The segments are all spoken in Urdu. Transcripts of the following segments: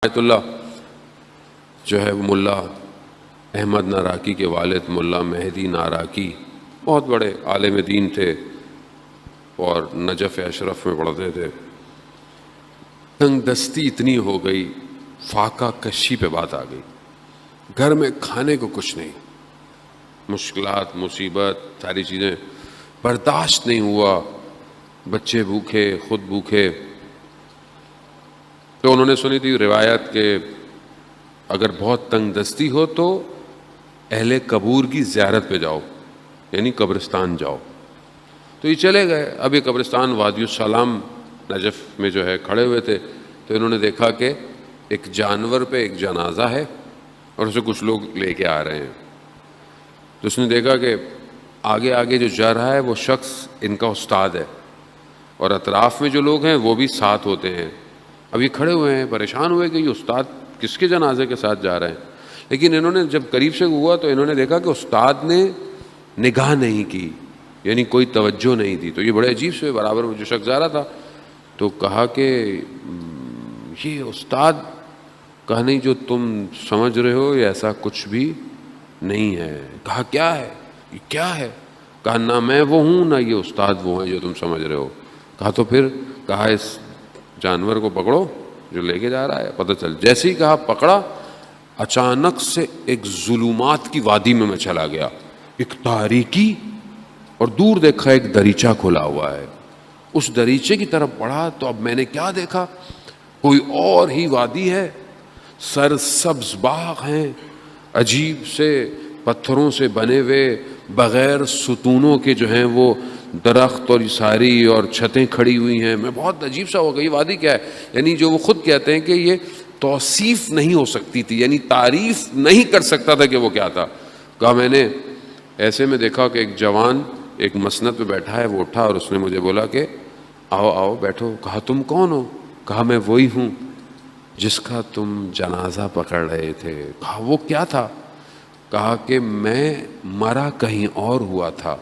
آیت اللہ جو ہے وہ ملا احمد ناراکی کے والد ملا مہدی ناراکی بہت بڑے عالم دین تھے اور نجف اشرف میں پڑھتے تھے. تنگ دستی اتنی ہو گئی، فاقہ کشی پہ بات آ گئی، گھر میں کھانے کو کچھ نہیں، مشکلات مصیبت ساری چیزیں برداشت نہیں ہوا، بچے بھوکے خود بھوکے. تو انہوں نے سنی تھی روایت کہ اگر بہت تنگ دستی ہو تو اہل قبور کی زیارت پہ جاؤ، یعنی قبرستان جاؤ. تو یہ چلے گئے. اب یہ قبرستان وادی السلام نجف میں جو ہے کھڑے ہوئے تھے، تو انہوں نے دیکھا کہ ایک جانور پہ ایک جنازہ ہے اور اسے کچھ لوگ لے کے آ رہے ہیں. تو اس نے دیکھا کہ آگے آگے جو جا رہا ہے وہ شخص ان کا استاد ہے اور اطراف میں جو لوگ ہیں وہ بھی ساتھ ہوتے ہیں. اب یہ کھڑے ہوئے ہیں، پریشان ہوئے کہ یہ استاد کس کے جنازے کے ساتھ جا رہے ہیں. لیکن انہوں نے جب قریب سے ہوا تو انہوں نے دیکھا کہ استاد نے نگاہ نہیں کی، یعنی کوئی توجہ نہیں دی. تو یہ بڑے عجیب سے برابر میں جو شخص جا رہا تھا تو کہا کہ یہ استاد، کہا نہیں جو تم سمجھ رہے ہو یہ ایسا کچھ بھی نہیں ہے. کہا کیا ہے، یہ کیا ہے؟ کہا نہ میں وہ ہوں نہ یہ استاد وہ ہیں جو تم سمجھ رہے ہو. کہا تو پھر؟ کہا اس جانور کو پکڑو جو لے کے جا رہا ہے، پتہ چل. جیسے ہی کہا پکڑا، اچانک سے ایک ظلمات کی وادی میں چلا گیا، ایک تاریکی، اور دور دیکھا ایک دریچہ کھلا ہوا ہے. اس دریچے کی طرف بڑھا تو اب میں نے کیا دیکھا، کوئی اور ہی وادی ہے، سرسبز باغ ہیں، عجیب سے پتھروں سے بنے ہوئے بغیر ستونوں کے جو ہیں وہ درخت اور ساری اور چھتیں کھڑی ہوئی ہیں. میں بہت عجیب سا ہو گئی، یہ وادی کیا ہے؟ یعنی جو وہ خود کہتے ہیں کہ یہ توصیف نہیں ہو سکتی تھی، یعنی تعریف نہیں کر سکتا تھا کہ وہ کیا تھا. کہا میں نے ایسے میں دیکھا کہ ایک جوان ایک مسند پہ بیٹھا ہے، وہ اٹھا اور اس نے مجھے بولا کہ آؤ آؤ بیٹھو. کہا تم کون ہو؟ کہا میں وہی ہوں جس کا تم جنازہ پکڑ رہے تھے. کہا وہ کیا تھا؟ کہا کہ میں مرا کہیں اور ہوا تھا،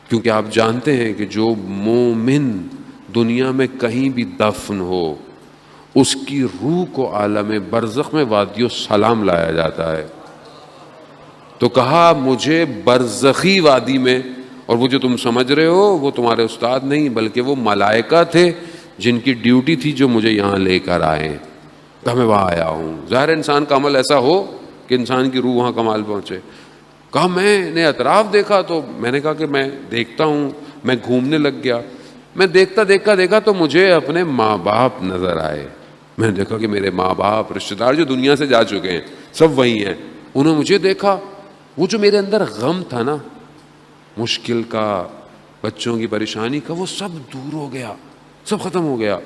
کیونکہ آپ جانتے ہیں کہ جو مومن دنیا میں کہیں بھی دفن ہو اس کی روح کو عالم برزخ میں وادی السلام لایا جاتا ہے. تو کہا مجھے برزخی وادی میں، اور وہ جو تم سمجھ رہے ہو وہ تمہارے استاد نہیں بلکہ وہ ملائکہ تھے جن کی ڈیوٹی تھی جو مجھے یہاں لے کر آئے. کہا میں وہاں آیا ہوں. ظاہر انسان کا عمل ایسا ہو کہ انسان کی روح وہاں کمال پہنچے. کہا میں نے اطراف دیکھا تو میں نے کہا کہ میں دیکھتا ہوں، میں گھومنے لگ گیا. میں دیکھا تو مجھے اپنے ماں باپ نظر آئے. میں نے دیکھا کہ میرے ماں باپ رشتہ دار جو دنیا سے جا چکے ہیں سب وہی ہیں. انہوں نے مجھے دیکھا، وہ جو میرے اندر غم تھا نا، مشکل کا، بچوں کی پریشانی کا، وہ سب دور ہو گیا، سب ختم ہو گیا.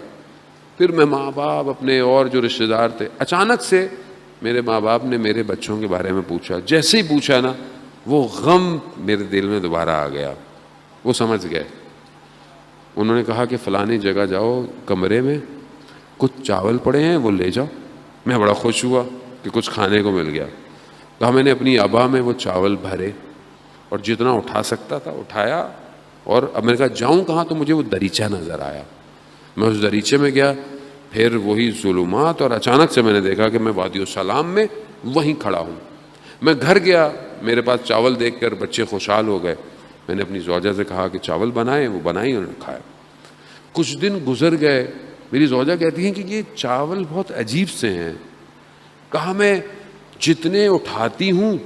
پھر میں ماں باپ اپنے اور جو رشتہ دار تھے، اچانک سے میرے ماں باپ نے میرے بچوں کے بارے میں پوچھا. جیسے ہی پوچھا نا وہ غم میرے دل میں دوبارہ آ گیا. وہ سمجھ گئے. انہوں نے کہا کہ فلانی جگہ جاؤ، کمرے میں کچھ چاول پڑے ہیں وہ لے جاؤ. میں بڑا خوش ہوا کہ کچھ کھانے کو مل گیا. کہا میں نے اپنی ابا میں وہ چاول بھرے اور جتنا اٹھا سکتا تھا اٹھایا، اور اب میں نے کہا جاؤں کہاں؟ تو مجھے وہ دریچہ نظر آیا. میں اس دریچے میں گیا، پھر وہی ظلمات، اور اچانک سے میں نے دیکھا کہ میں وادی السلام میں وہیں کھڑا ہوں. میں گھر گیا، میرے پاس چاول دیکھ کر بچے خوشحال ہو گئے. میں نے اپنی زوجہ سے کہا کہ چاول بنائیں، وہ بنائی، انہوں نے کھایا. کچھ دن گزر گئے، میری زوجہ کہتی ہیں کہ یہ چاول بہت عجیب سے ہیں. کہا میں جتنے اٹھاتی ہوں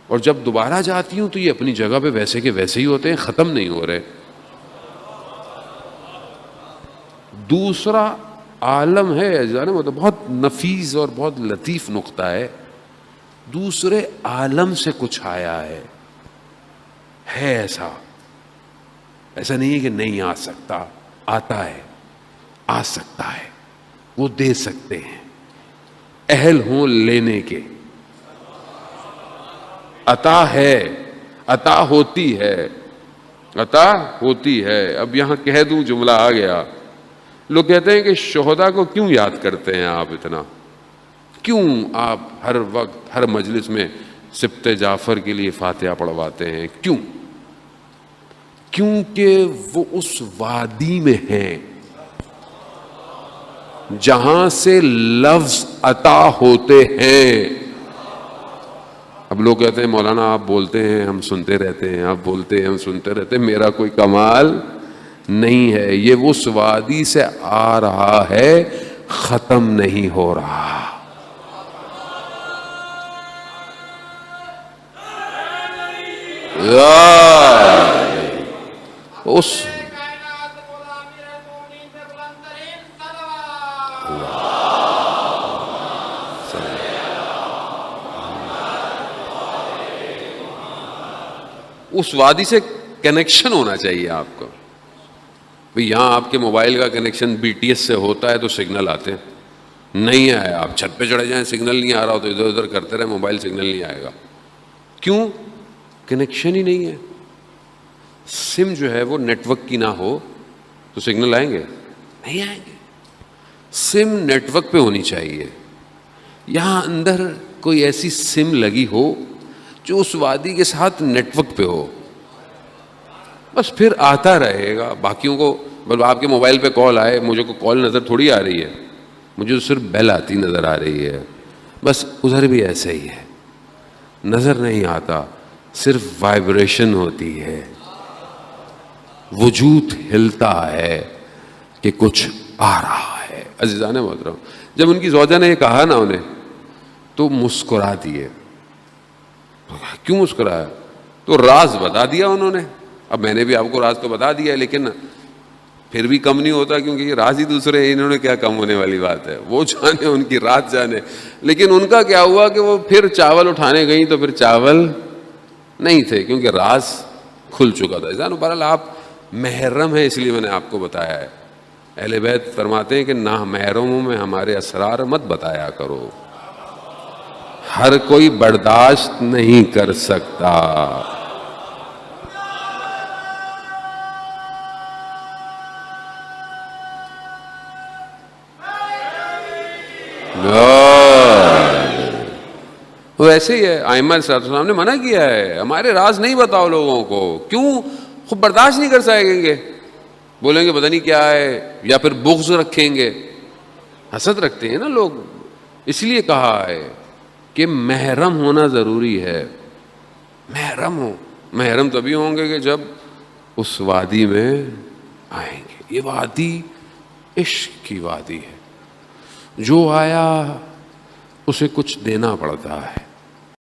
اور جب دوبارہ جاتی ہوں تو یہ اپنی جگہ پہ ویسے کے ویسے ہی ہوتے ہیں، ختم نہیں ہو رہے. دوسرا عالم ہے، مطلب بہت نفیس اور بہت لطیف نقطہ ہے. دوسرے عالم سے کچھ آیا ہے ایسا نہیں ہے کہ نہیں آ سکتا، آتا ہے، آ سکتا ہے. وہ دے سکتے ہیں، اہل ہوں لینے کے. عطا ہے، عطا ہوتی ہے، عطا ہوتی ہے. اب یہاں کہہ دوں جملہ آ گیا. لوگ کہتے ہیں کہ شہداء کو کیوں یاد کرتے ہیں آپ اتنا، کیوں آپ ہر وقت ہر مجلس میں سبط جعفر کے لیے فاتحہ پڑھواتے ہیں؟ کیوں؟ کیونکہ وہ اس وادی میں ہیں. جہاں سے لفظ عطا ہوتے ہیں. اب لوگ کہتے ہیں مولانا آپ بولتے ہیں ہم سنتے رہتے ہیں, آپ بولتے ہیں ہم سنتے رہتے ہیں, میرا کوئی کمال نہیں ہے. یہ اس وادی سے آ رہا ہے, ختم نہیں ہو رہا. اس وادی سے کنیکشن ہونا چاہیے آپ کو. بھئی یہاں آپ کے موبائل کا کنیکشن بی ٹی ایس سے ہوتا ہے تو سگنل آتے ہیں, نہیں آیا آپ چھت پہ چڑھ جائیں سگنل نہیں آ رہا ہو تو ادھر ادھر کرتے رہے, موبائل سگنل نہیں آئے گا. کیوں؟ کنیکشن ہی نہیں ہے. سم جو ہے وہ نیٹ ورک کی نہ ہو تو سگنل آئیں گے؟ نہیں آئیں گے. سم نیٹ ورک پہ ہونی چاہیے. یہاں اندر کوئی ایسی سم لگی ہو جو اس وادی کے ساتھ نیٹ ورک پہ ہو, بس پھر آتا رہے گا. باقیوں کو بل آپ کے موبائل پہ کال آئے, مجھے کو کال نظر تھوڑی آ رہی ہے, مجھے تو صرف بیل آتی نظر آ رہی ہے. بس ادھر بھی ایسے ہی ہے, نظر نہیں آتا, صرف وائبریشن ہوتی ہے, وجود ہلتا ہے کہ کچھ آ رہا ہے. عزیزان محترم, جب ان کی زوجہ نے یہ کہا نا انہیں, تو مسکرا دیے. کیوں مسکرایا؟ تو راز بتا دیا انہوں نے. اب میں نے بھی آپ کو راز تو بتا دیا ہے, لیکن پھر بھی کم نہیں ہوتا, کیونکہ یہ راز ہی دوسرے ہیں, انہوں نے کیا کم ہونے والی بات ہے, وہ جانے ان کی رات جانے. لیکن ان کا کیا ہوا کہ وہ پھر چاول اٹھانے گئیں تو پھر چاول نہیں تھے, کیونکہ راز کھل چکا تھا. جانو بہرحال آپ محرم ہیں, اس لیے میں نے آپ کو بتایا ہے. اہل بیت فرماتے ہیں کہ نہ محرموں میں ہمارے اسرار مت بتایا کرو, ہر کوئی برداشت نہیں کر سکتا. وہ ایسے ہی ہے. ائمہ صلی اللہ علیہ وسلم نے منع کیا ہے, ہمارے راز نہیں بتاؤ لوگوں کو. کیوں؟ خود برداشت نہیں کر سکیں گے, بولیں گے پتہ نہیں کیا ہے, یا پھر بغض رکھیں گے. حسد رکھتے ہیں نا لوگ, اس لیے کہا ہے کہ محرم ہونا ضروری ہے. محرم ہو, محرم تبھی ہوں گے کہ جب اس وادی میں آئیں گے. یہ وادی عشق کی وادی ہے, جو آیا اسے کچھ دینا پڑتا ہے.